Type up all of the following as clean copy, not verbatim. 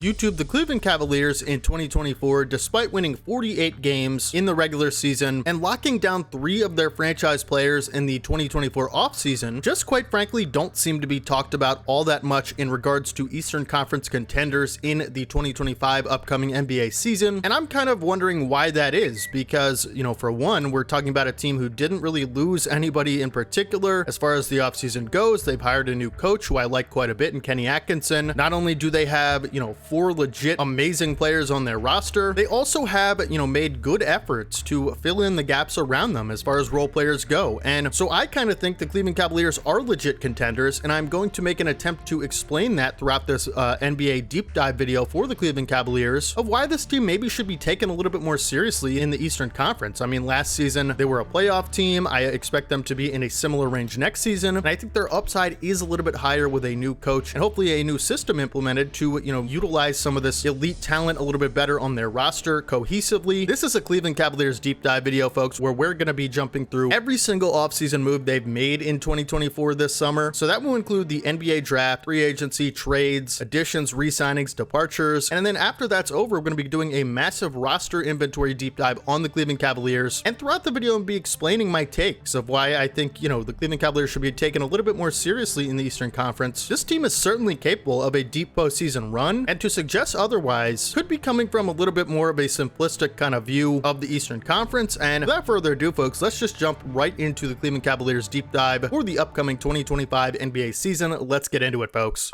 YouTube, the Cleveland Cavaliers in 2024, despite winning 48 games in the regular season and locking down 3 of their franchise players in the 2024 offseason, just quite frankly don't seem to be talked about all that much in regards to Eastern Conference contenders in the 2025 upcoming NBA season. And I'm kind of wondering why that is, because, for one, we're talking about a team who didn't really lose anybody in particular as far as the offseason goes. They've hired a new coach who I like quite a bit in Kenny Atkinson. Not only do they have, 4 legit amazing players on their roster, they also have, made good efforts to fill in the gaps around them as far as role players go. And so I kind of think the Cleveland Cavaliers are legit contenders, and I'm going to make an attempt to explain that throughout this NBA deep dive video for the Cleveland Cavaliers of why this team maybe should be taken a little bit more seriously in the Eastern Conference. I mean, last season they were a playoff team. I expect them to be in a similar range next season, and I think their upside is a little bit higher with a new coach and hopefully a new system implemented to, utilize some of this elite talent a little bit better on their roster cohesively. This is a Cleveland Cavaliers deep dive video, folks, where we're going to be jumping through every single offseason move they've made in 2024 this summer. So that will include the NBA draft, free agency, trades, additions, re-signings, departures. And then after that's over, we're going to be doing a massive roster inventory deep dive on the Cleveland Cavaliers. And throughout the video, I'll be explaining my takes of why I think, the Cleveland Cavaliers should be taken a little bit more seriously in the Eastern Conference. This team is certainly capable of a deep postseason run, and to suggest otherwise could be coming from a little bit more of a simplistic kind of view of the Eastern Conference. And without further ado, folks, let's just jump right into the Cleveland Cavaliers deep dive for the upcoming 2025 NBA season. Let's get into it, folks.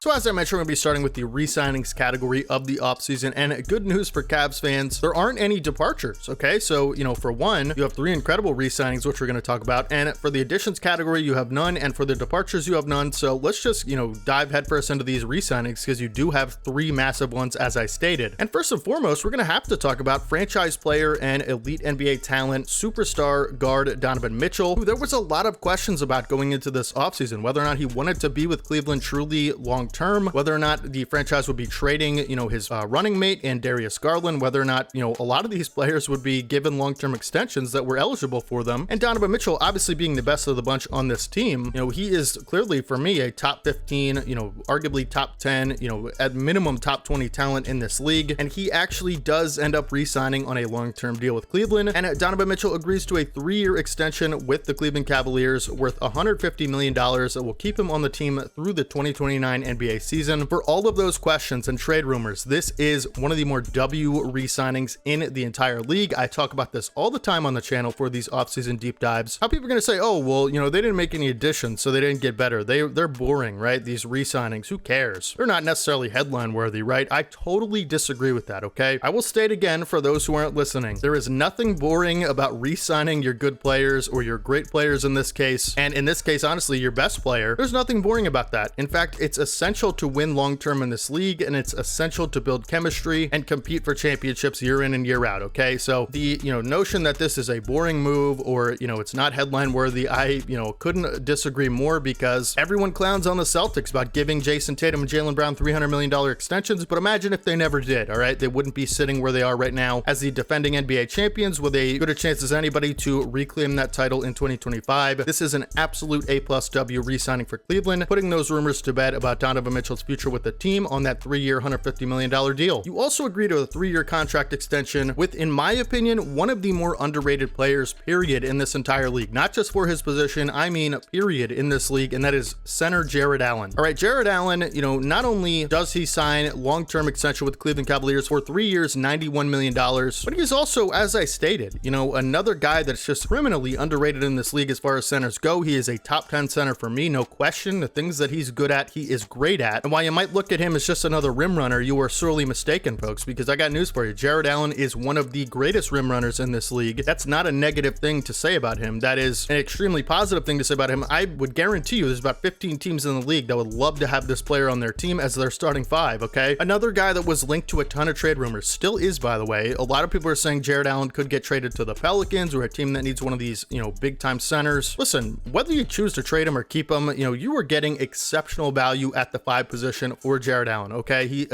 So as I mentioned, we're going to be starting with the re-signings category of the offseason, and good news for Cavs fans, there aren't any departures, okay? So, for one, you have 3 incredible re-signings, which we're going to talk about, and for the additions category, you have none, and for the departures, you have none. So let's just, dive headfirst into these re-signings, because you do have 3 massive ones, as I stated. And first and foremost, we're going to have to talk about franchise player and elite NBA talent, superstar guard Donovan Mitchell, who there was a lot of questions about going into this offseason, whether or not he wanted to be with Cleveland truly long term, whether or not the franchise would be trading, his running mate and Darius Garland, whether or not, a lot of these players would be given long-term extensions that were eligible for them. And Donovan Mitchell, obviously being the best of the bunch on this team, he is clearly for me a top 15, arguably top 10, at minimum top 20 talent in this league. And he actually does end up re-signing on a long-term deal with Cleveland. And Donovan Mitchell agrees to a 3-year extension with the Cleveland Cavaliers worth $150 million that will keep him on the team through the 2029 NBA season. For all of those questions and trade rumors, this is one of the more W re-signings in the entire league. I talk about this all the time on the channel for these offseason deep dives. How people are going to say, oh, well, they didn't make any additions, so they didn't get better. They're boring, right? These re-signings, who cares? They're not necessarily headline worthy, right? I totally disagree with that, okay? I will state again for those who aren't listening, there is nothing boring about re-signing your good players or your great players in this case. And in this case, honestly, your best player. There's nothing boring about that. In fact, it's essential to win long-term in this league, and it's essential to build chemistry and compete for championships year in and year out, okay? So the, notion that this is a boring move or, it's not headline worthy, I, couldn't disagree more, because everyone clowns on the Celtics about giving Jason Tatum and Jaylen Brown $300 million extensions, but imagine if they never did, all right? They wouldn't be sitting where they are right now as the defending NBA champions with a good a chance as anybody to reclaim that title in 2025. This is an absolute A+ W re-signing for Cleveland, putting those rumors to bed about Donovan Mitchell's future with the team on that 3-year, $150 million deal. You also agree to a 3-year contract extension with, in my opinion, one of the more underrated players, period, in this entire league. Not just for his position, I mean, period, in this league, and that is center Jarrett Allen. All right, Jarrett Allen, not only does he sign long-term extension with Cleveland Cavaliers for 3 years, $91 million, but he's also, as I stated, another guy that's just criminally underrated in this league as far as centers go. He is a top 10 center for me, no question. The things that he's good at, he is great at. And while you might look at him as just another rim runner, you are sorely mistaken, folks, because I got news for you. Jarrett Allen is one of the greatest rim runners in this league. That's not a negative thing to say about him. That is an extremely positive thing to say about him. I would guarantee you there's about 15 teams in the league that would love to have this player on their team as their starting 5, okay? Another guy that was linked to a ton of trade rumors, still is, by the way. A lot of people are saying Jarrett Allen could get traded to the Pelicans, or a team that needs one of these, big-time centers. Listen, whether you choose to trade him or keep him, you are getting exceptional value at at the 5 position for Jarrett Allen. Okay, he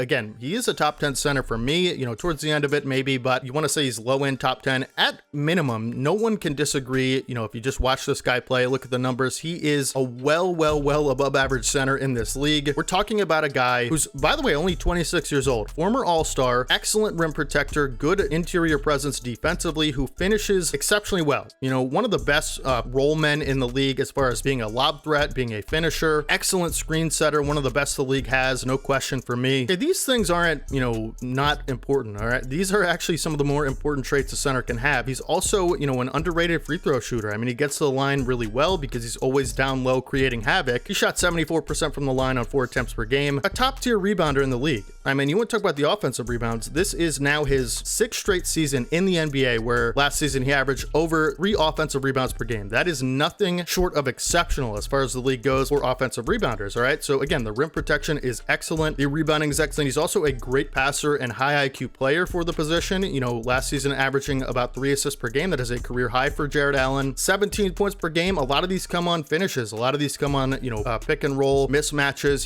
is a top 10 center for me, towards the end of it maybe, but you want to say he's low end top 10 at minimum. No one can disagree. If you just watch this guy play, look at the numbers, he is a well above average center in this league. We're talking about a guy who's, by the way, only 26 years old, former all-star, excellent rim protector, good interior presence defensively, who finishes exceptionally well. One of the best roll men in the league as far as being a lob threat, being a finisher, excellent screen setter, one of the best the league has, no question for me. Okay, these things aren't, not important, all right? These are actually some of the more important traits a center can have. He's also, an underrated free throw shooter. I mean, he gets to the line really well because he's always down low creating havoc. He shot 74% from the line on 4 attempts per game, a top tier rebounder in the league. I mean, you want to talk about the offensive rebounds. This is now his 6th straight season in the NBA, where last season he averaged over 3 offensive rebounds per game. That is nothing short of exceptional as far as the league goes for offensive rebounders, all right? So again, the rim protection is excellent. The rebounding is excellent. He's also a great passer and high IQ player for the position. Last season averaging about 3 assists per game. That is a career high for Jarrett Allen. 17 points per game. A lot of these come on finishes. A lot of these come on, pick and roll mismatches.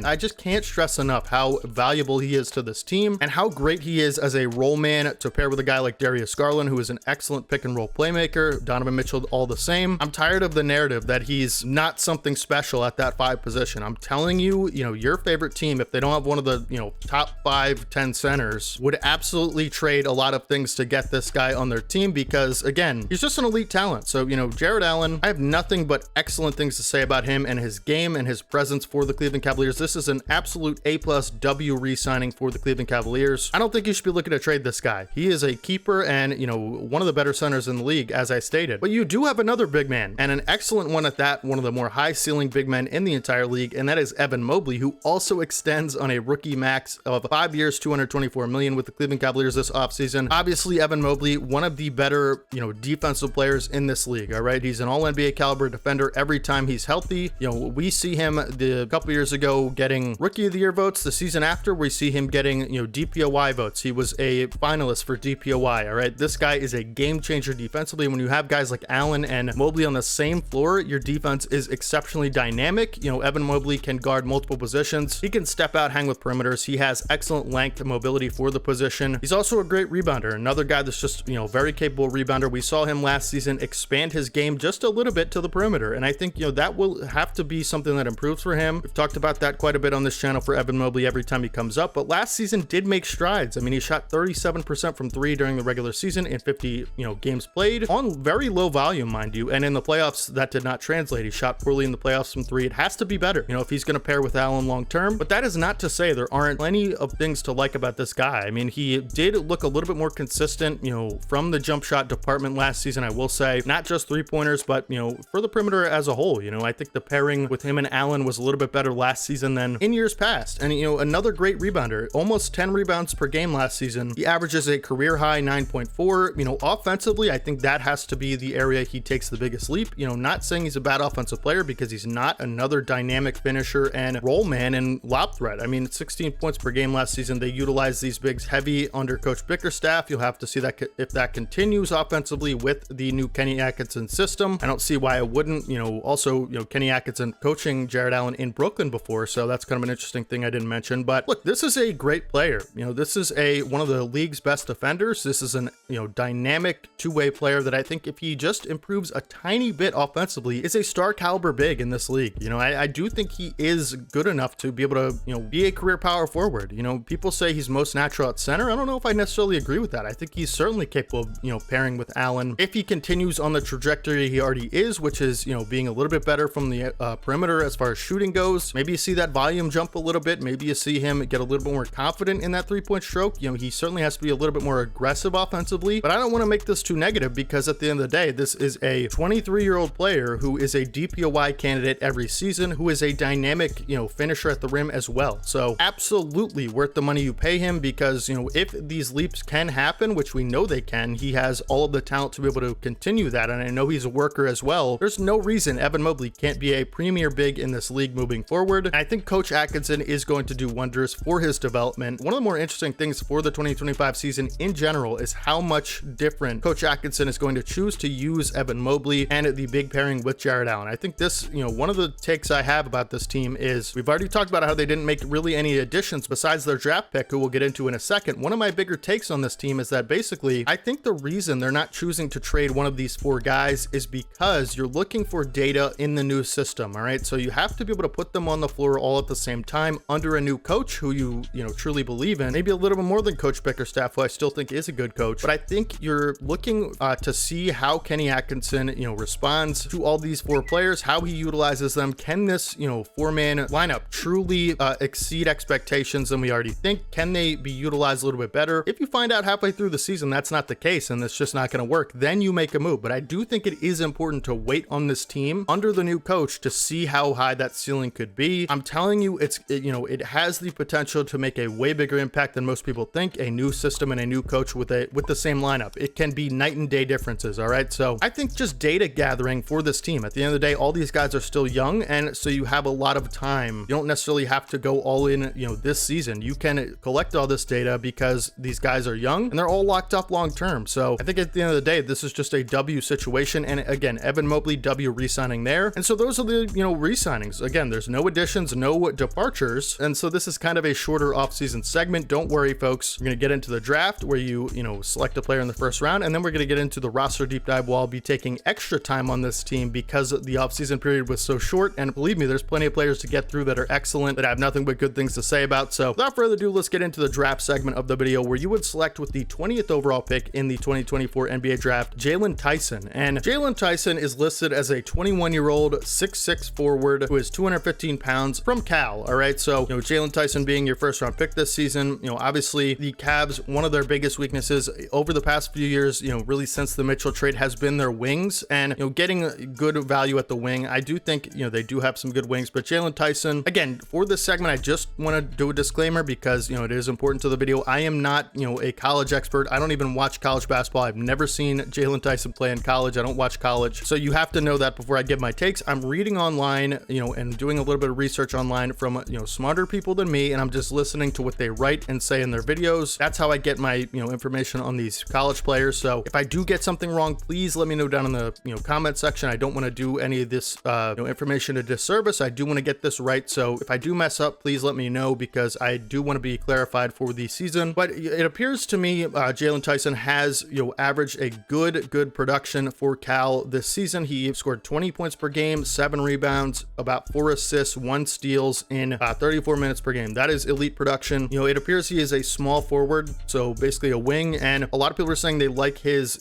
I just can't stress enough how valuable he is to this team and how great he is as a roll man to pair with a guy like Darius Garland, who is an excellent pick and roll playmaker. Donovan Mitchell, all the same. I'm tired of the narrative that he's not something special at that 5 position. I'm telling you, your favorite team, if they don't have one of the, top 5-10 centers, would absolutely trade a lot of things to get this guy on their team because, again, he's just an elite talent. So, Jarrett Allen, I have nothing but excellent things to say about him and his game and his presence for the Cleveland Cavaliers. This is an absolute A+ W re-signing for the Cleveland Cavaliers. I don't think you should be looking to trade this guy. He is a keeper and, one of the better centers in the league, as I stated. But you do have another big man, and an excellent one at that, one of the more high-ceiling big men in the entire league, and that is Evan Mobley, who also extends on a rookie max of 5 years, $224 million with the Cleveland Cavaliers this offseason. Obviously, Evan Mobley, one of the better, defensive players in this league, all right? He's an all-NBA caliber defender every time he's healthy. We see him a couple years ago getting Rookie of the Year votes. The season after, we see him getting, DPOY votes. He was a finalist for DPOY, all right? This guy is a game changer defensively. When you have guys like Allen and Mobley on the same floor, your defense is exceptionally dynamic. Evan Mobley can guard multiple positions. He can step out, hang with perimeters. He has excellent length and mobility for the position. He's also a great rebounder. Another guy that's just, very capable rebounder. We saw him last season expand his game just a little bit to the perimeter. And I think, that will have to be something that improves for him. We've talked about that quite a bit on this channel for Evan Mobley every time he comes up, but last season did make strides. I mean, he shot 37% from 3 during the regular season in 50, games played on very low volume, mind you. And in the playoffs, that did not translate. He shot poorly in the playoffs from 3. It has to be better, if he's going to pair with Allen long term. But that is not to say there aren't plenty of things to like about this guy. I mean, he did look a little bit more consistent, from the jump shot department last season, I will say. Not just 3-pointers, but, for the perimeter as a whole. I think the pairing with him and Allen was a little bit better last season than in years past. And, another great rebounder, almost 10 rebounds per game last season. He averages a career high 9.4. Offensively, I think that has to be the area he takes the biggest leap. Not saying he's a bad offensive player because he's not another dynamic finisher and roll man and lob threat. I mean, 16 points per game last season. They utilized these bigs heavy under Coach Bickerstaff. You'll have to see that if that continues offensively with the new Kenny Atkinson system. I don't see why it wouldn't. Also, Kenny Atkinson coaching Jarrett Allen in Brooklyn before, so that's kind of an interesting thing I didn't mention. But look, this is a great player. This is one of the league's best defenders. This is an dynamic two-way player that I think if he just improves a tiny bit offensively is a star caliber big in this league. I do think he is good enough to be able to be a career power forward. People say he's most natural at center. I don't know if I necessarily agree with that. I think he's certainly capable of pairing with Allen if he continues on the trajectory he already is, which is being a little bit better from the perimeter as far as shooting goes. Maybe you see that volume jump a little bit. Maybe you see him get a little bit more confident in that 3-point stroke. He certainly has to be a little bit more aggressive offensively, but I don't want to make this too negative because at the end of the day, this is a 23-year-old player who is a DPOY candidate every season, who is a dynamic, finisher at the rim as well. So absolutely worth the money you pay him because, if these leaps can happen, which we know they can, he has all of the talent to be able to continue that. And I know he's a worker as well. There's no reason Evan Mobley can't be a premier big in this league moving forward. And I think Coach Atkinson is going to do wonders for his development. One of the more interesting things for the 2025 season in general is how much different Coach Atkinson is going to choose to use Evan Mobley and the big pairing with Jarrett Allen. I think this, one of the takes I have about this team team is we've already talked about how they didn't make really any additions besides their draft pick, who we'll get into in a second. One of my bigger takes on this team is that basically I think the reason they're not choosing to trade one of these four guys is because you're looking for data in the new system. All right, so you have to be able to put them on the floor all at the same time under a new coach who you truly believe in, maybe a little bit more than Coach Bickerstaff, who I still think is a good coach. But I think you're looking to see how Kenny Atkinson responds to all these four players, how he utilizes them. Can this four-man lineup truly exceed expectations than we already think? Can they be utilized a little bit better? If you find out halfway through the season that's not the case and it's just not going to work, then you make a move. But I do think it is important to wait on this team under the new coach to see how high that ceiling could be. I'm telling you, it has the potential to make a way bigger impact than most people think. A new system and a new coach with the same lineup, it can be night and day differences. All right, so I think just data gathering for this team. At the end of the day, all these guys are still young, and so you have a lot of time. You don't necessarily have to go all in this season. You can collect all this data because these guys are young and they're all locked up long term. So I think at the end of the day, this is just a W situation. And again, Evan Mobley, W re-signing there. And so those are the re-signings. Again, there's no additions, no departures, and so this is kind of a shorter offseason segment. Don't worry, folks. We're going to get into the draft where you select a player in the first round, and then we're going to get into the roster deep dive where I'll be taking extra time on this team because the offseason period was so short. And believe me, there's plenty of players to get through that are excellent, that I have nothing but good things to say about. So without further ado, let's get into the draft segment of the video where you would select with the 20th overall pick in the 2024 NBA draft, Jaylon Tyson. And Jaylon Tyson is listed as a 21-year-old 6'6" forward who is 215 pounds from Cal. All right, so Jaylon Tyson being your first round pick this season, obviously the Cavs, one of their biggest weaknesses over the past few years, really since the Mitchell trade, has been their wings, and getting good value at the wing. I do think they do have some good wings, but Jaylon Tyson, again, for this segment, I just want to do a disclaimer because it is important to the video. I am not a college expert. I don't even watch college basketball. I've never seen Jaylon Tyson play in college. I don't watch college, so you have to know that before I give my takes. I'm reading online, and doing a little bit of research online from smarter people than me, and I'm just listening to what they write and say in their videos. That's how I get my information on these college players. So if I do get something wrong, please let me know down in the comment section. I don't want to do any of this information a disservice. I do want to get this right, so if I do mess up, please let me know because I do want to be clarified for the season. But it appears to me Jaylon Tyson has averaged a good production for Cal this season. He scored 20 points per game, 7 rebounds, about 4 assists, 1 steals in 34 minutes per game. That is elite production. It appears he is a small forward, so basically a wing, and a lot of people are saying they like his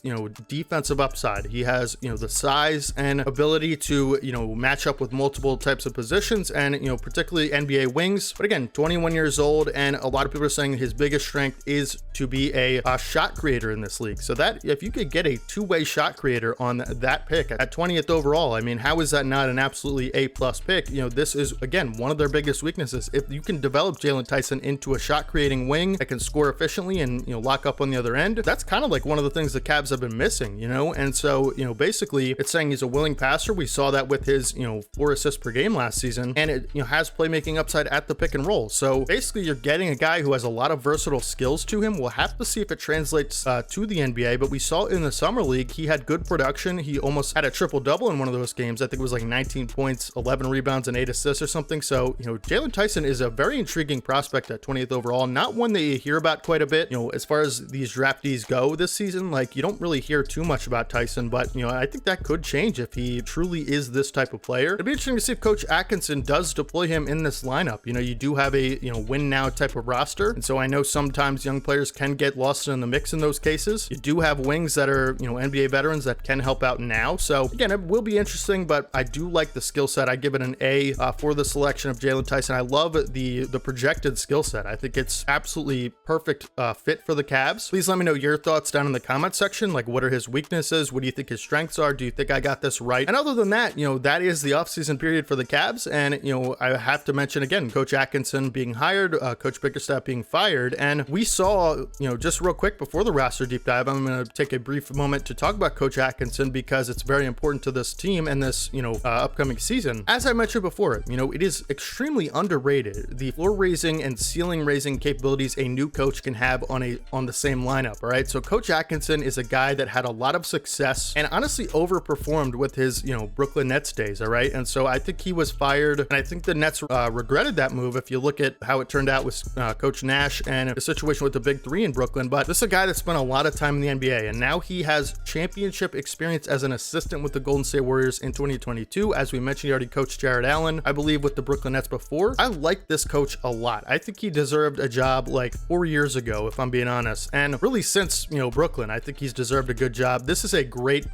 defensive upside. He has the size and ability to match up with multiple types of positions, and particularly NBA wings. But again, 21 years old, and a lot of people are saying his biggest strength is to be a shot creator in this league. So that if you could get a two-way shot creator on that pick at 20th overall, I mean, how is that not an absolutely A+ pick? This is again one of their biggest weaknesses. If you can develop Jaylon Tyson into a shot creating wing that can score efficiently and lock up on the other end, that's kind of like one of the things the Cavs have been missing, and so basically it's saying he's a willing passer. We saw that with his 4 assists per game last season, and it has playmaking upside at the pick and roll. So basically you're getting a guy who has a lot of versatile skills to him. We'll have to see if it translates to the NBA, but we saw in the summer league he had good production. He almost had a triple-double in one of those games. I think it was like 19 points, 11 rebounds, and 8 assists or something. So Jaylon Tyson is a very intriguing prospect at 20th overall, not one that you hear about quite a bit. As far as these draftees go this season, like you don't really hear too much about Tyson, but I think that could change if he truly is this type of player. It'd be interesting to see if Coach Atkinson does deploy him in this lineup. You do have a win now type of roster, and so I know sometimes young players can get lost in the mix in those cases. You do have wings that are NBA veterans that can help out now. So again, it will be interesting, but I do like the skill set. I give it an A for the selection of Jaylon Tyson. I love the projected skill set. I think it's absolutely perfect fit for the Cavs. Please let me know your thoughts down in the comment section. Like, what are his weaknesses? What do you think his strengths are? Do you think I got this right? And other than that, that is the offseason period for the Cavs. And I have to mention again, Coach Atkinson being hired, Coach Bickerstaff being fired, and we saw just real quick before the roster deep dive, I'm going to take a brief moment to talk about Coach Atkinson because it's very important to this team and this upcoming season. As I mentioned before, it is extremely underrated the floor raising and ceiling raising capabilities a new coach can have on the same lineup. All right, so Coach Atkinson is a guy that had a lot of success and honestly overperformed with his Brooklyn Nets days. All right, and so I think he was fired fired. And I think the Nets regretted that move if you look at how it turned out with Coach Nash and the situation with the Big Three in Brooklyn. But this is a guy that spent a lot of time in the NBA, and now he has championship experience as an assistant with the Golden State Warriors in 2022. As we mentioned, he already coached Jarrett Allen, I believe, with the Brooklyn Nets before. I like this coach a lot. I think he deserved a job like 4 years ago, if I'm being honest. And really since, Brooklyn, I think he's deserved a good job. This is a great,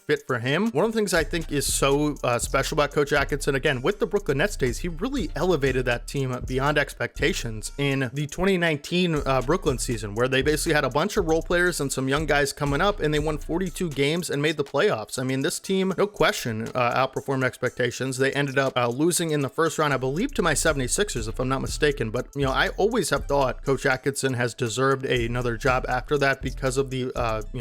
fit for him. One of the things I think is so special about Coach Atkinson, again, with the Brooklyn Nets days, he really elevated that team beyond expectations in the 2019 Brooklyn season, where they basically had a bunch of role players and some young guys coming up, and they won 42 games and made the playoffs. I mean, this team, no question, outperformed expectations. They ended up losing in the first round, I believe, to my 76ers, if I'm not mistaken. But, I always have thought Coach Atkinson has deserved another job after that because of the,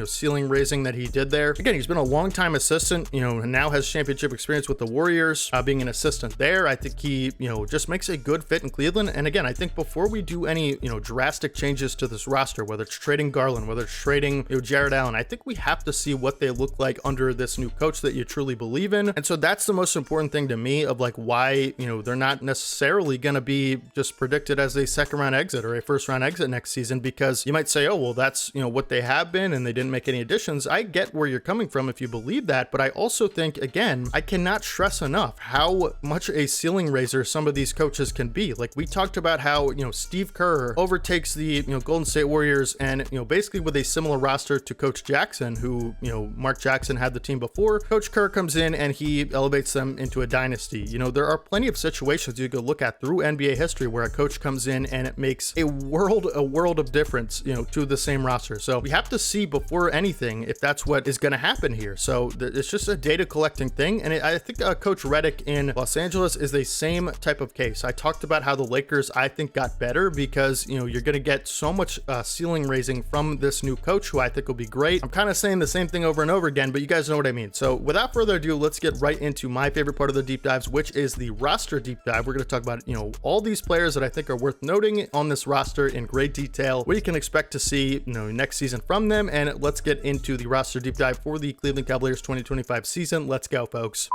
ceiling raising that he did there. Again, he's been a long-time assistant, and now has championship experience with the Warriors, being an assistant there. I think he, just makes a good fit in Cleveland. And again, I think before we do any, drastic changes to this roster, whether it's trading Garland, whether it's trading, Jarrett Allen, I think we have to see what they look like under this new coach that you truly believe in. And so that's the most important thing to me of like why, they're not necessarily going to be just predicted as a second round exit or a first round exit next season, because you might say, oh, well, that's, what they have been and they didn't make any additions. I get where you're coming from if you believe that, but I also think, again, I cannot stress enough how much a ceiling raiser some of these coaches can be. Like we talked about how, Steve Kerr overtakes the, Golden State Warriors and, basically with a similar roster to Coach Jackson, who, Mark Jackson had the team before. Coach Kerr comes in and he elevates them into a dynasty. There are plenty of situations you could look at through NBA history where a coach comes in and it makes a world of difference, to the same roster. So we have to see before anything if that's what is going to happen here. So it's just a data collecting thing. And I think Coach Redick in Los Angeles is the same type of case. I talked about how the Lakers, I think, got better because, you're going to get so much ceiling raising from this new coach, who I think will be great. I'm kind of saying the same thing over and over again, but you guys know what I mean. So without further ado, let's get right into my favorite part of the deep dives, which is the roster deep dive. We're going to talk about, all these players that I think are worth noting on this roster in great detail, what you can expect to see, next season from them. And let's get into the roster deep dive for the Cleveland Cavaliers 2025 season. Let's go, folks.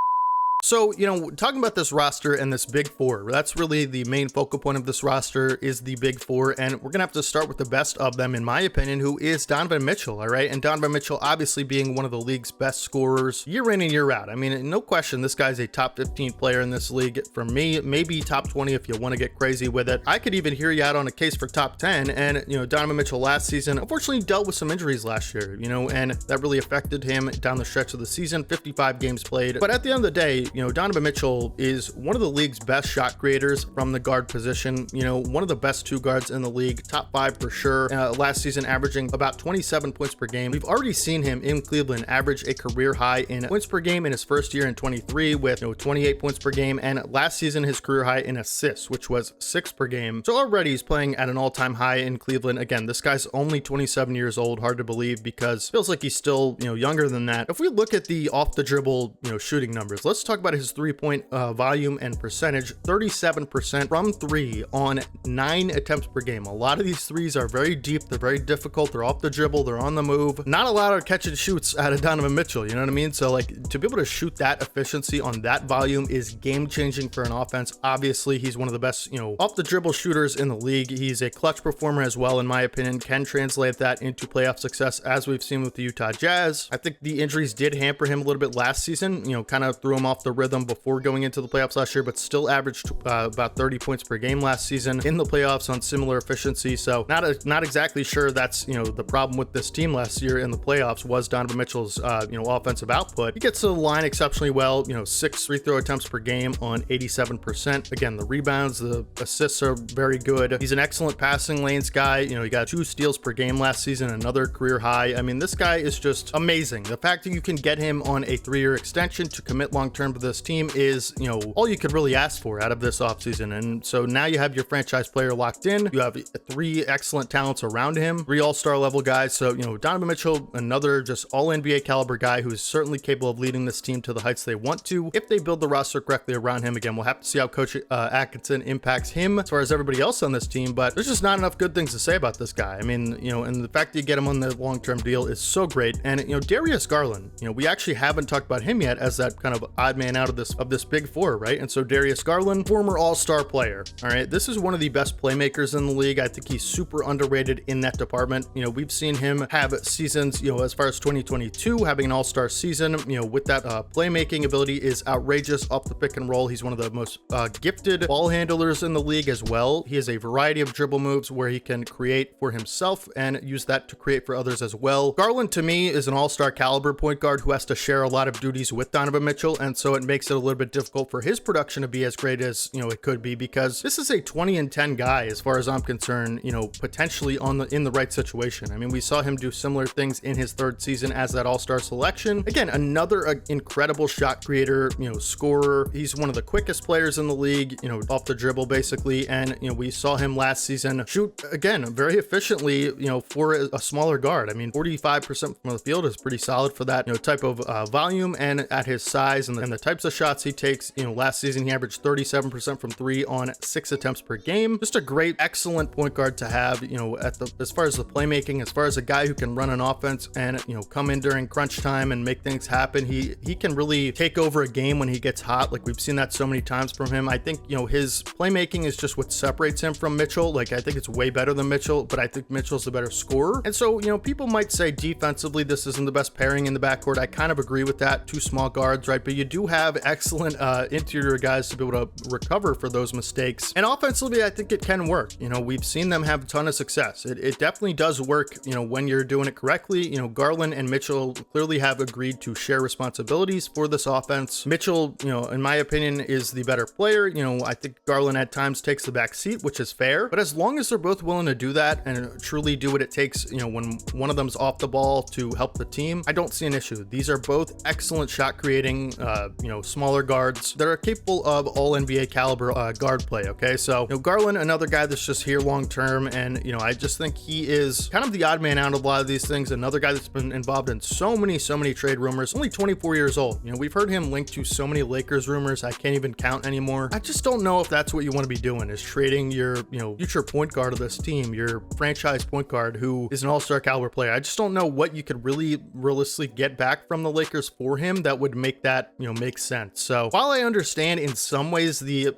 So, talking about this roster and this big four, that's really the main focal point of this roster is the big four. And we're going to have to start with the best of them, in my opinion, who is Donovan Mitchell. All right. And Donovan Mitchell, obviously being one of the league's best scorers year in and year out. I mean, no question, this guy's a top 15 player in this league. For me, maybe top 20 if you want to get crazy with it. I could even hear you out on a case for top 10. And, Donovan Mitchell last season, unfortunately, dealt with some injuries last year, and that really affected him down the stretch of the season. 55 games played. But at the end of the day, Donovan Mitchell is one of the league's best shot creators from the guard position. One of the best two guards in the league, top 5 for sure. Last season, averaging about 27 points per game. We've already seen him in Cleveland average a career high in points per game in his first year in 23 with 28 points per game. And last season, his career high in assists, which was 6 per game. So already he's playing at an all-time high in Cleveland. Again, this guy's only 27 years old. Hard to believe because it feels like he's still, younger than that. If we look at the off the dribble, shooting numbers, let's talk about his 3-point volume and percentage. 37% from 3 on 9 attempts per game. A lot of these threes are very deep. They're very difficult. They're off the dribble. They're on the move. Not a lot of catch and shoots out of Donovan Mitchell. You know what I mean? So like to be able to shoot that efficiency on that volume is game changing for an offense. Obviously, he's one of the best, off the dribble shooters in the league. He's a clutch performer as well, in my opinion, can translate that into playoff success as we've seen with the Utah Jazz. I think the injuries did hamper him a little bit last season, kind of threw him off the rhythm before going into the playoffs last year, but still averaged about 30 points per game last season in the playoffs on similar efficiency. So not exactly sure that's, the problem with this team last year in the playoffs was Donovan Mitchell's, offensive output. He gets to the line exceptionally well, 6 free throw attempts per game on 87%. Again, the rebounds, the assists are very good. He's an excellent passing lanes guy. He got 2 steals per game last season, another career high. I mean, this guy is just amazing. The fact that you can get him on a 3-year extension to commit long-term to this team is, all you could really ask for out of this offseason. And so now you have your franchise player locked in. You have 3 excellent talents around him, 3 all-star level guys. So, Donovan Mitchell, another just all NBA caliber guy who is certainly capable of leading this team to the heights they want to if they build the roster correctly around him. Again, we'll have to see how Coach Atkinson impacts him as far as everybody else on this team, but there's just not enough good things to say about this guy. I mean, and the fact that you get him on the long-term deal is so great. And, Darius Garland, we actually haven't talked about him yet as that kind of odd man man out of this big four, right? And so Darius Garland, former all-star player. All right, this is one of the best playmakers in the league. I think he's super underrated in that department. You know, we've seen him have seasons, you know, as far as 2022, having an all-star season, you know, with that playmaking ability is outrageous off the pick and roll. He's one of the most gifted ball handlers in the league as well. He has a variety of dribble moves where he can create for himself and use that to create for others as well. Garland, to me, is an all-star caliber point guard who has to share a lot of duties with Donovan Mitchell, and so it makes it a little bit difficult for his production to be as great as, you know, it could be, because this is a 20 and 10 guy as far as I'm concerned, you know, potentially in the right situation. I mean, we saw him do similar things in his third season as that all-star selection. Again, another incredible shot creator, you know, scorer. He's one of the quickest players in the league, you know, off the dribble basically, and you know, we saw him last season shoot again very efficiently, you know, for a smaller guard. I mean, 45% from the field is pretty solid for that, you know, type of volume, and at his size and the types of shots he takes. You know, last season he averaged 37% from three on 6 attempts per game. Just a great, excellent point guard to have, you know, as far as the playmaking, as far as a guy who can run an offense and, you know, come in during crunch time and make things happen. He can really take over a game when he gets hot. Like, we've seen that so many times from him. I think, you know, his playmaking is just what separates him from Mitchell. Like, I think it's way better than Mitchell, but I think Mitchell's the better scorer. And so, you know, people might say defensively this isn't the best pairing in the backcourt. I kind of agree with that. Two small guards, right? But you do have excellent interior guys to be able to recover for those mistakes. And offensively, I think it can work. You know, we've seen them have a ton of success. It definitely does work, you know, when you're doing it correctly. You know, Garland and Mitchell clearly have agreed to share responsibilities for this offense. Mitchell, you know, in my opinion, is the better player. You know, I think Garland at times takes the back seat, which is fair. But as long as they're both willing to do that and truly do what it takes, you know, when one of them's off the ball to help the team, I don't see an issue. These are both excellent shot creating, you know, smaller guards that are capable of all NBA caliber guard play. Okay, so, you know, Garland, another guy that's just here long term, and, you know, I just think he is kind of the odd man out of a lot of these things. Another guy that's been involved in so many trade rumors. Only 24 years old. You know, we've heard him linked to so many Lakers rumors I can't even count anymore. I just don't know if that's what you want to be doing, is trading your, you know, future point guard of this team, your franchise point guard who is an all-star caliber player. I just don't know what you could really realistically get back from the Lakers for him that would make that, you know, make sense. So while I understand in some ways the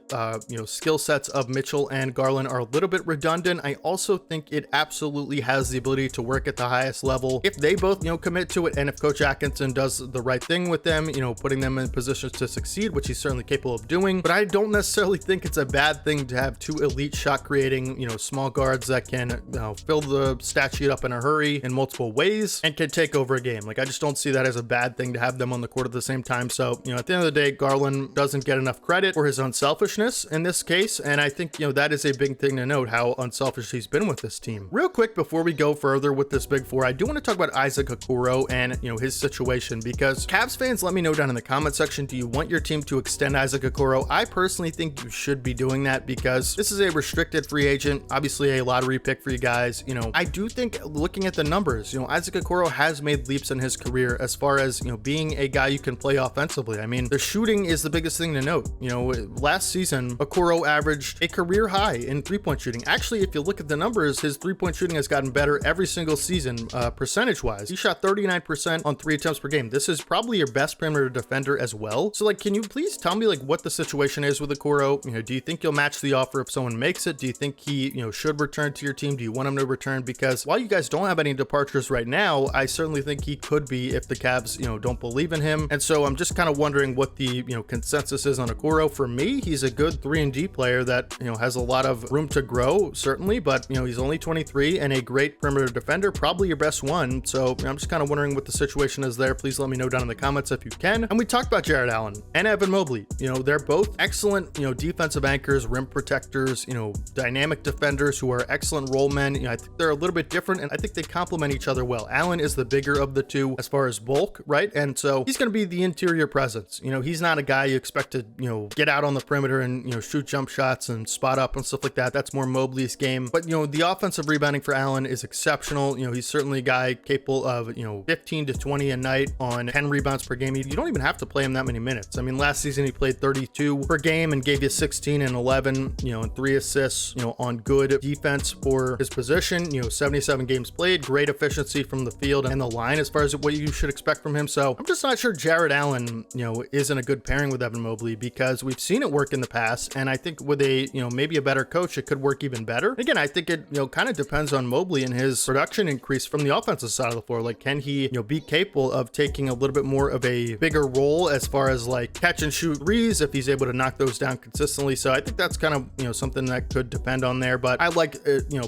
you know, skill sets of Mitchell and Garland are a little bit redundant, I also think it absolutely has the ability to work at the highest level if they both, you know, commit to it, and if Coach Atkinson does the right thing with them, you know, putting them in positions to succeed, which he's certainly capable of doing. But I don't necessarily think it's a bad thing to have two elite shot creating, you know, small guards that can, you know, fill the stat sheet up in a hurry in multiple ways and can take over a game. Like, I just don't see that as a bad thing to have them on the court at the same time. So, you know, at the end of the day, Garland doesn't get enough credit for his unselfishness in this case, and I think, you know, that is a big thing to note, how unselfish he's been with this team. Real quick before we go further with this big four, I do want to talk about Isaac Okoro and, you know, his situation, because Cavs fans, let me know down in the comment section, do you want your team to extend Isaac Okoro? I personally think you should be doing that, because this is a restricted free agent, obviously a lottery pick for you guys. You know, I do think, looking at the numbers, you know, Isaac Okoro has made leaps in his career as far as, you know, being a guy you can play offensively. I mean, the shooting is the biggest thing to note. You know, last season, Okoro averaged a career high in three-point shooting. Actually, if you look at the numbers, his three-point shooting has gotten better every single season, percentage-wise. He shot 39% on 3 attempts per game. This is probably your best perimeter defender as well. So, like, can you please tell me, like, what the situation is with Okoro? You know, do you think you'll match the offer if someone makes it? Do you think he, you know, should return to your team? Do you want him to return? Because while you guys don't have any departures right now, I certainly think he could be if the Cavs, you know, don't believe in him. And so I'm just kind of wondering what the, you know, consensus is on Okoro. For me, he's a good 3-and-D player that, you know, has a lot of room to grow, certainly, but, you know, he's only 23 and a great perimeter defender, probably your best one. So, you know, I'm just kind of wondering what the situation is there. Please let me know down in the comments if you can. And we talked about Jarrett Allen and Evan Mobley. You know, they're both excellent, you know, defensive anchors, rim protectors, you know, dynamic defenders who are excellent role men. You know, I think they're a little bit different, and I think they complement each other well. Allen is the bigger of the two as far as bulk, right? And so he's going to be the interior presence. You know, he's not a guy you expect to, you know, get out on the perimeter and, you know, shoot jump shots and spot up and stuff like that. That's more Mobley's game. But, you know, the offensive rebounding for Allen is exceptional. You know, he's certainly a guy capable of, you know, 15 to 20 a night on 10 rebounds per game. You don't even have to play him that many minutes. I mean, last season he played 32 per game and gave you 16 and 11, you know, and 3 assists, you know, on good defense for his position. You know, 77 games played, great efficiency from the field and the line as far as what you should expect from him. So I'm just not sure Jarrett Allen, you know, isn't a good pairing with Evan Mobley, because we've seen it work in the past, and I think with a, maybe a better coach, it could work even better. Again, I think it, kind of depends on Mobley and his production increase from the offensive side of the floor. Like, can he, be capable of taking a little bit more of a bigger role as far as like catch and shoot threes, if he's able to knock those down consistently. So I think that's kind of, something that could depend on there, but I like,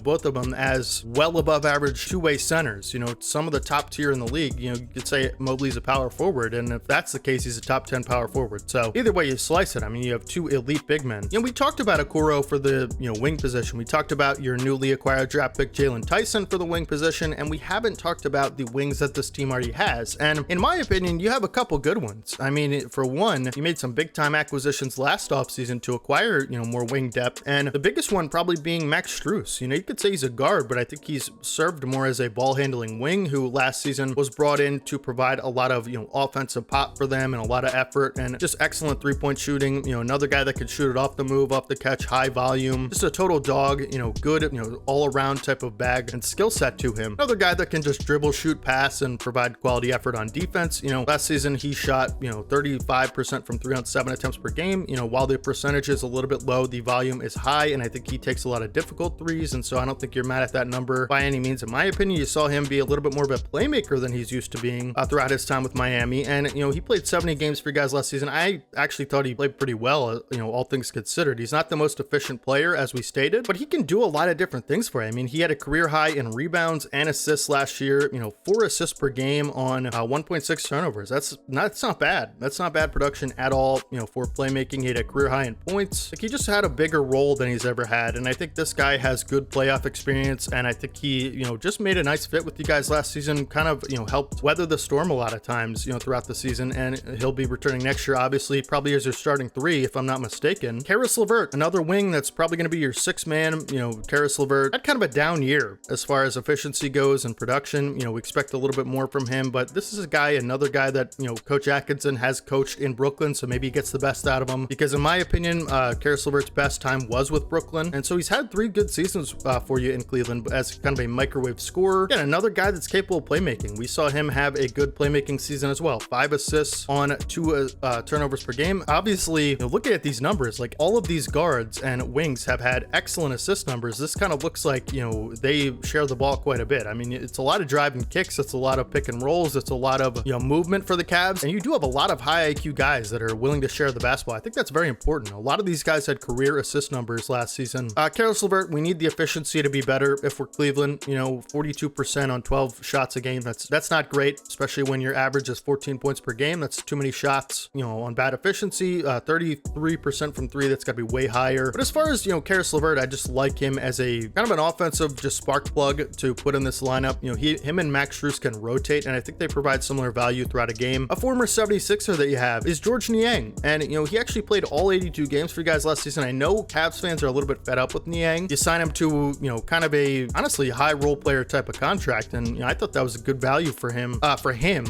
both of them as well above average two-way centers, some of the top tier in the league. You could say Mobley's a power forward, and if that's the case, he's a top 10 power forward. So either way you slice it, I mean, you have two elite big men. We talked about Okoro for the, wing position. We talked about your newly acquired draft pick Jaylon Tyson for the wing position, and we haven't talked about the wings that this team already has. And in my opinion, you have a couple good ones. I mean, for one, you made some big time acquisitions last offseason to acquire, more wing depth, and the biggest one probably being Max Strus. You could say he's a guard, but I think he's served more as a ball handling wing, who last season was brought in to provide a lot of, offensive pop for them and a lot of effort and just excellent three-point shooting. Another guy that could shoot it off the move, off the catch, high volume, just a total dog, good, all around type of bag and skill set to him. Another guy that can just dribble, shoot, pass, and provide quality effort on defense. Last season he shot, 35% from 3 on 7 attempts per game. While the percentage is a little bit low, the volume is high, and I think he takes a lot of difficult threes, and so I don't think you're mad at that number by any means. In my opinion, you saw him be a little bit more of a playmaker than he's used to being throughout his time with Miami, and he played 70 games for you guys last season. I actually thought he played pretty well, all things considered. He's not the most efficient player, as we stated, but he can do a lot of different things for you. I mean, he had a career high in rebounds and assists last year, 4 assists per game on 1.6 turnovers. That's not bad. That's not bad production at all, for playmaking. He had a career high in points. Like, he just had a bigger role than he's ever had, and I think this guy has good playoff experience, and I think he, just made a nice fit with you guys last season, kind of, helped weather the storm a lot of times, throughout the season, and he'll be returning next year, obviously, probably as your starting 3, if I'm not mistaken. Caris LeVert, another wing that's probably going to be your 6th man. Caris LeVert had kind of a down year as far as efficiency goes and production. We expect a little bit more from him, but this is another guy that, Coach Atkinson has coached in Brooklyn, so maybe he gets the best out of him, because in my opinion, Caris LeVert's best time was with Brooklyn, and so he's had 3 good seasons for you in Cleveland as kind of a microwave scorer. Again, another guy that's capable of playmaking. We saw him have a good playmaking season as well. 5 assists on 2 turnovers per game. Obviously, looking at these numbers, like, all of these guards and wings have had excellent assist numbers. This kind of looks like, they share the ball quite a bit. I mean, it's a lot of driving kicks. It's a lot of pick and rolls. It's a lot of, movement for the Cavs. And you do have a lot of high IQ guys that are willing to share the basketball. I think that's very important. A lot of these guys had career assist numbers last season. Caris LeVert, we need the efficiency to be better if we're Cleveland. 42% on 12 shots a game. That's not great, especially when your average is 14 points per game. That's too many shots, on bad efficiency. 33% from 3. That's got to be way higher. But as far as, Caris LeVert, I just like him as a kind of an offensive just spark plug to put in this lineup. Him and Max Strus can rotate, and I think they provide similar value throughout a game. A former 76er that you have is George Niang, and he actually played all 82 games for you guys last season. I know Cavs fans are a little bit fed up with Niang. You sign him to, kind of a, honestly, high role player type of contract, and I thought that was a good value for him,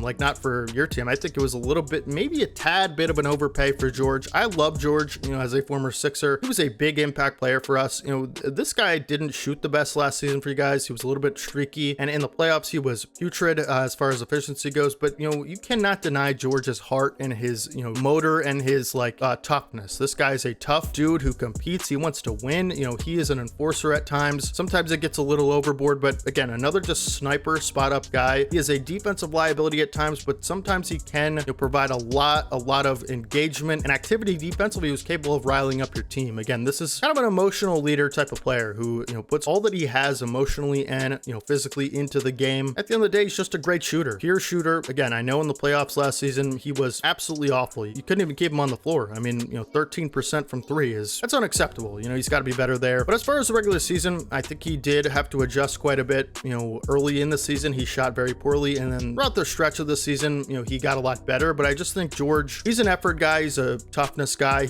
like, not for your team. I think it was a little bit, maybe a tad bit of an overpay for George. I love George, as a former Sixer. He was a big impact player for us. This guy didn't shoot the best last season for you guys. He was a little bit streaky, and in the playoffs he was putrid as far as efficiency goes, but you cannot deny George's heart and his motor and his toughness. This guy is a tough dude who competes. He wants to win. He is an enforcer at times. Sometimes it gets a little overboard, but again, another just sniper spot up guy. He is a defensive liability at times, but sometimes he can provide a lot of engagement and activity defensively. He was capable of riling up your team. Again, this is kind of an emotional leader type of player who puts all that he has emotionally and physically into the game. At the end of the day, he's just a great shooter, pure shooter. Again, I know in the playoffs last season he was absolutely awful. You couldn't even keep him on the floor. I mean, 13% from 3 that's unacceptable. He's got to be better there. But as far as the regular season, I think he did have to adjust quite a bit. Early in the season he shot very poorly, and then throughout the stretch of the season, he got a lot better. But I just think George, he's an effort guy. He's a toughness guy.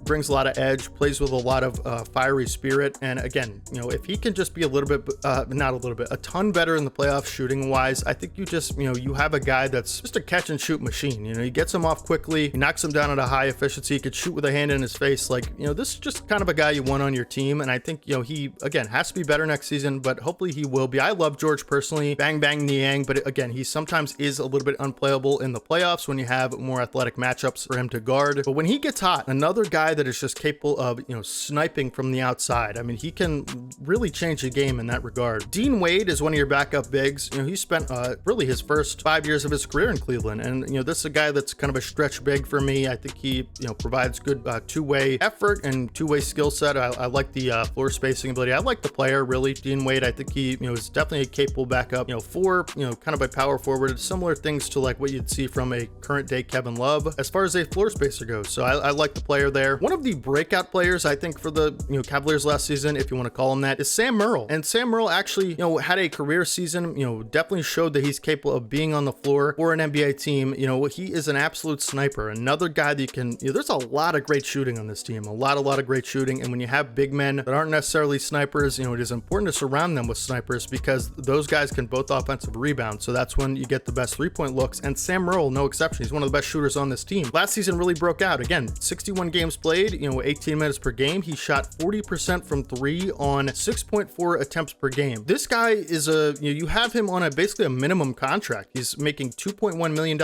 Brings a lot of edge, plays with a lot of fiery spirit. And again, if he can just be a little bit, not a little bit, a ton better in the playoffs shooting wise, I think you have a guy that's just a catch and shoot machine. He gets him off quickly, he knocks him down at a high efficiency, he could shoot with a hand in his face. Like, this is just kind of a guy you want on your team. And I think, he, again, has to be better next season, but hopefully he will be. I love George personally. Bang, bang, Niang. But again, he sometimes is a little bit unplayable in the playoffs when you have more athletic matchups for him to guard. But when he gets hot, another guy that is just capable of, sniping from the outside. I mean, he can really change the game in that regard. Dean Wade is one of your backup bigs. He spent really his first 5 years of his career in Cleveland. And, this is a guy that's kind of a stretch big for me. I think he, provides good two-way effort and two-way skill set. I like the floor spacing ability. I like the player, really. Dean Wade, I think he, is definitely a capable backup, for, kind of a power forward. Similar things to like what you'd see from a current day Kevin Love as far as a floor spacer goes. So I like the player there. One of the breakout players, I think, for the, Cavaliers last season, if you want to call him that, is Sam Merrill. And Sam Merrill actually, had a career season, definitely showed that he's capable of being on the floor for an NBA team. He is an absolute sniper. Another guy that you can, there's a lot of great shooting on this team, a lot of great shooting. And when you have big men that aren't necessarily snipers, it is important to surround them with snipers because those guys can both offensive rebound. So that's when you get the best 3-point looks. And Sam Merrill, no exception. He's one of the best shooters on this team. Last season really broke out. Again, 61 games played, 18 minutes per game. He shot 40% from 3 on 6.4 attempts per game. This guy is you have him on basically a minimum contract. He's making $2.1 million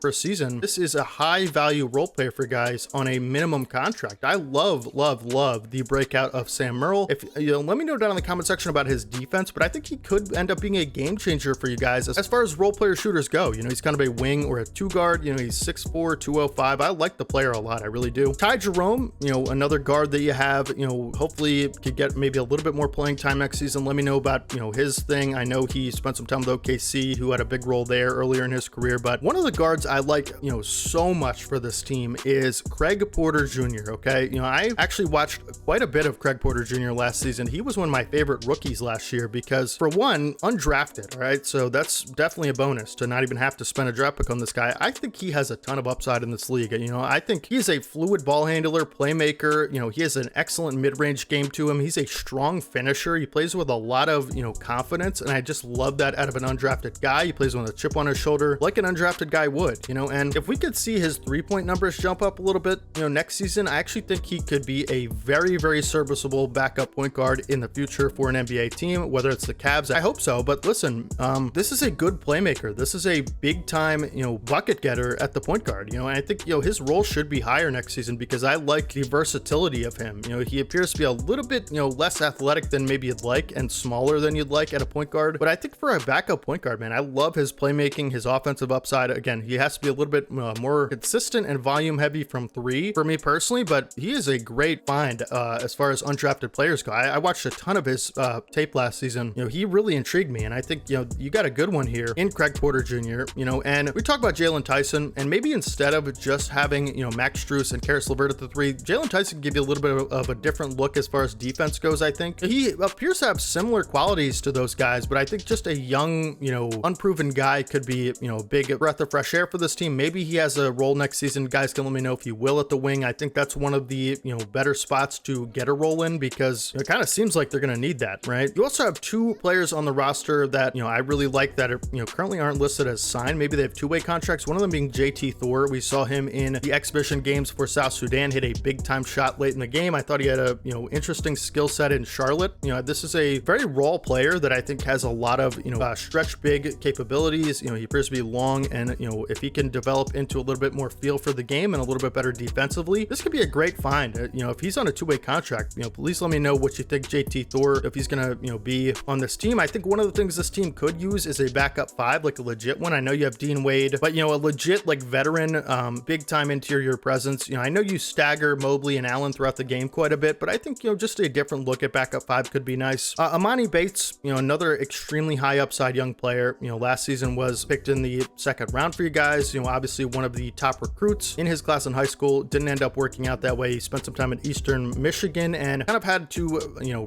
per season. This is a high value role player for guys on a minimum contract. I love the breakout of Sam Merrill. If let me know down in the comment section about his defense, but I think he could end up being a game changer for you guys as far as role player shooters go. He's kind of a wing or a two guard. He's 6'4", 205. I like the player a lot. I really do. Ty Jerome, another guard that you have, hopefully could get maybe a little bit more playing time next season. Let me know about, his thing. I know he spent some time with OKC, who had a big role there earlier in his career, but one of the guards I like, so much for this team is Craig Porter Jr. Okay. I actually watched quite a bit of Craig Porter Jr. last season. He was one of my favorite rookies last year because, for one, undrafted, right? So that's definitely a bonus to not even have to spend a draft pick on this guy. I think he has a ton of upside in this league. I think he's a fluid ball handler, playmaker. He has an excellent mid-range game to him. He's a strong finisher. He plays with a lot of, confidence, and I just love that out of an undrafted guy. He plays with a chip on his shoulder like an undrafted guy would, and if we could see his 3-point numbers jump up a little bit, next season, I actually think he could be a very, very serviceable backup point guard in the future for an NBA team, whether it's the Cavs. I hope so, but listen, this is a good playmaker. This is a big time, bucket getter at the point guard, and I think, his role should be higher next season because I like the versatility of him. He appears to be a little bit, less athletic than maybe you'd like and smaller than you'd like at a point guard, but I think for a backup point guard, man, I love his playmaking, his offensive upside. Again, he has to be a little bit more consistent and volume heavy from 3 for me personally, but he is a great find as far as undrafted players go. I watched a ton of his tape last season. He really intrigued me, and I think, you got a good one here in Craig Porter Jr., and we talk about Jaylon Tyson, and maybe instead of just having, Max Strus and Caris LeVert at the 3, Jaylon Tyson can give you a little bit of a different look as far as defense goes. I think he appears to have similar qualities to those guys, but I think just a young, unproven guy could be, a big breath of fresh air for this team. Maybe he has a role next season. Guys can let me know if he will at the wing. I think that's one of the, better spots to get a role in because it kind of seems like they're going to need that, right? You also have 2 players on the roster that, I really like that are, currently aren't listed as signed. Maybe they have 2-way contracts. One of them being JT Thor. We saw him in the exhibition games for South Sudan, hit a big time shot late in the game. I thought he had a, interesting skill set in Charlotte. This is a very raw player that I think has a lot of, stretch big capabilities. He appears to be long, and, if he can develop into a little bit more feel for the game and a little bit better defensively, this could be a great find. If he's on a 2-way contract, please let me know what you think JT Thor, if he's gonna, be on this team. I think one of the things this team could use is a backup 5, like a legit one. I know you have Dean Wade, but, a legit like veteran, big time interior presence. I know you stagger Mobley and Allen throughout the game quite a bit, but I think, just a different look at backup 5 could be nice. Emoni Bates, another extremely high upside young player. Last season was picked in the 2nd round for you guys. Obviously one of the top recruits in his class in high school. Didn't end up working out that way. He spent some time at Eastern Michigan and kind of had to,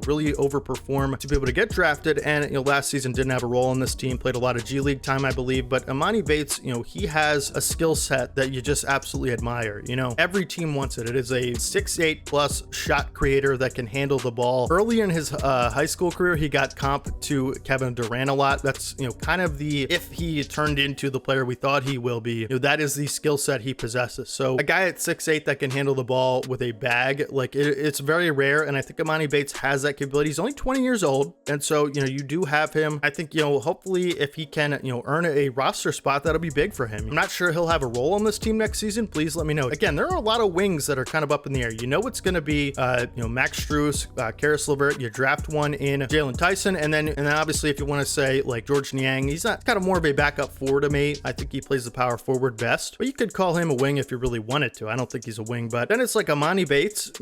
really overperform to be able to get drafted. And, last season didn't have a role in this team. Played a lot of G League time, I believe. But Emoni Bates, he has a skill set that you just absolutely admire. Every team wants it. It is a 6'8 plus shot creator that can handle the ball. Early in his high school career, he got comp to Kevin Durant a lot. That's, kind of the, if he turned into the player we thought he will be, that is the skill set he possesses. So a guy at 6'8 that can handle the ball with a bag, like it's very rare. And I think Emoni Bates has that capability. He's only 20 years old. And so, you do have him. I think, hopefully if he can, earn a roster spot, that'll be big for him. I'm not sure he'll have a role on this team next season, please let me know. Again, there are a lot of wings that are kind of up in the air. You know it's going to be, Max Strus, Caris LeVert. You draft one in Jaylon Tyson, and then obviously if you want to say like George Niang, he's not kind of more of a backup four to me. I think he plays the power forward best, but you could call him a wing if you really wanted to. I don't think he's a wing, but then it's like Emoni Bates.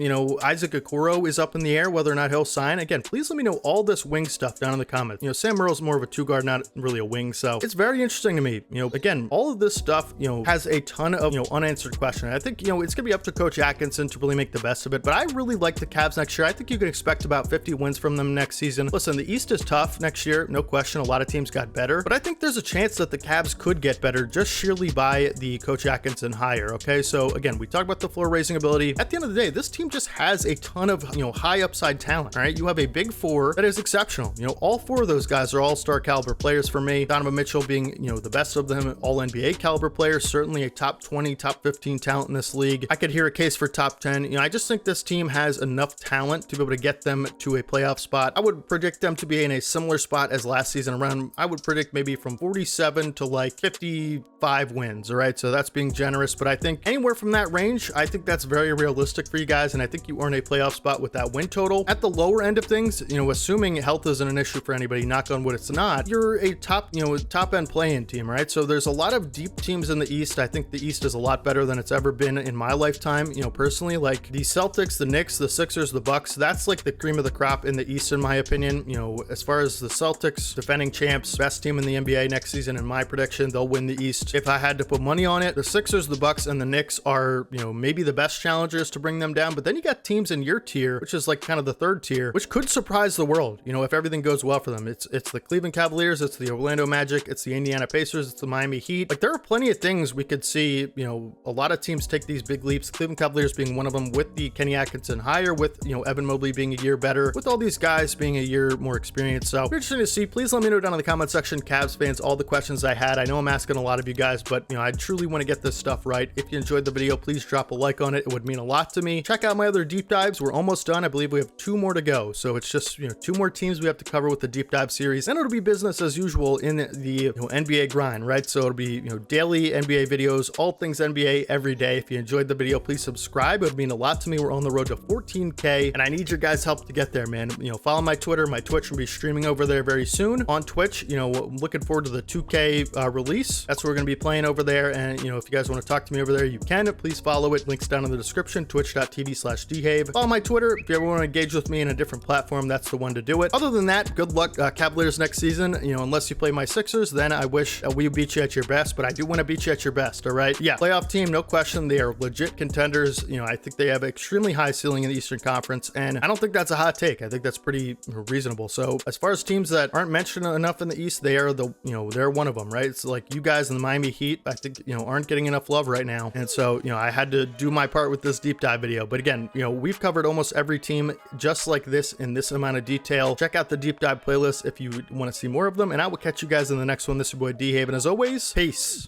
Isaac Okoro is up in the air whether or not he'll sign. Again, please let me know all this wing stuff down in the comments. Sam Merrill's more of a two guard, not really a wing, so it's very interesting to me. Again, all of this stuff has a ton of unanswered questions. I think it's gonna be up to Coach Atkinson to really make the best of it, but I really like the Cavs next year. I think you can expect about 50 wins from them next season. Listen, the East is tough next year, no question. A lot of teams got better, but I think there's a chance that the Cavs could get better just sheerly by the Coach Atkinson hire. Okay, so again, we talked about the floor raising ability. At the end of the day, this team just has a ton of high upside talent. All right, you have a big four that is exceptional. All four of those guys are all-star caliber players for me. Donovan Mitchell being the best of them, all NBA caliber players, certainly a top 20, top 15 talent in this league. I could hear a case for top 10. I just think this team has enough talent to be able to get them to a playoff spot. I would predict them to be in a similar spot as last season, around, I would predict maybe from 47 to like 55 wins. All right, so that's being generous, but I think anywhere from that range, I think that's very realistic for you guys, and I think you earn a playoff spot with that win total. At the lower end of things, assuming health isn't an issue for anybody, knock on wood it's not, you're a top end play-in team, right? So there's a lot of deep teams in the East. I think the East is a lot better than it's ever been in my lifetime, personally. Like the Celtics, the Knicks, the Sixers, the Bucks, that's like the cream of the crop in the East in my opinion. As far as the Celtics, defending champs, best team in the NBA next season, in my prediction, they'll win the East. If I had to put money on it, the Sixers, the Bucks, and the Knicks are, maybe the best challengers to bring them down, but then you got teams in your tier, which is like kind of the third tier, which could surprise the world, if everything goes well for them. It's the Cleveland Cavaliers, it's the Orlando Magic, it's the Indiana Pacers, it's the Miami Heat. Like there are plenty of things we could see, a lot of teams take these big leaps, Cleveland Cavaliers being one of them, with the Kenny Atkinson hire, with, Evan Mobley being a year better, with all these guys being a year more experienced. So interesting to see. Please let me know down in the comment section, Cavs fans, all the questions I had. I know I'm asking a lot of you guys, but I truly want to get this stuff right. If you enjoyed the video, please drop a like on it. It would mean a lot to me. Check out my other deep dives. We're almost done. I believe we have 2 more to go. So it's just, 2 more teams we have to cover with the deep dive series, and it'll be business as usual in the NBA grind, right? So it'll be, daily NBA videos, all things NBA every day. If you enjoyed the video, please subscribe. It would mean a lot to me. We're on the road to 14K, and I need your guys' help to get there, man. Follow my Twitter. My Twitch will be streaming over there very soon. On Twitch, looking forward to the 2K release. That's what we're going to be playing over there. And, if you guys want to talk to me over there, you can. Please follow it. Links down in the description, twitch.tv/dhave. Follow my Twitter. If you ever want to engage with me in a different platform, that's the one to do it. Other than that, good luck, Cavaliers next season. Unless you play my Sixers, then I wish we beat you at your best, but I do want to beat you at your best, all right? Yeah, playoff team, no question. They are legit contenders. I think they have extremely high ceiling in the Eastern Conference, and I don't think that's a hot take. I think that's pretty reasonable. So as far as teams that aren't mentioned enough in the East, they are they're one of them, right? It's like you guys in the Miami Heat, I think, aren't getting enough love right now. And so, I had to do my part with this deep dive video. But again, we've covered almost every team just like this in this amount of detail. Check out the deep dive playlist if you want to see more of them, and I will catch you guys in the next one. This is your boy D-Have, and as always, peace.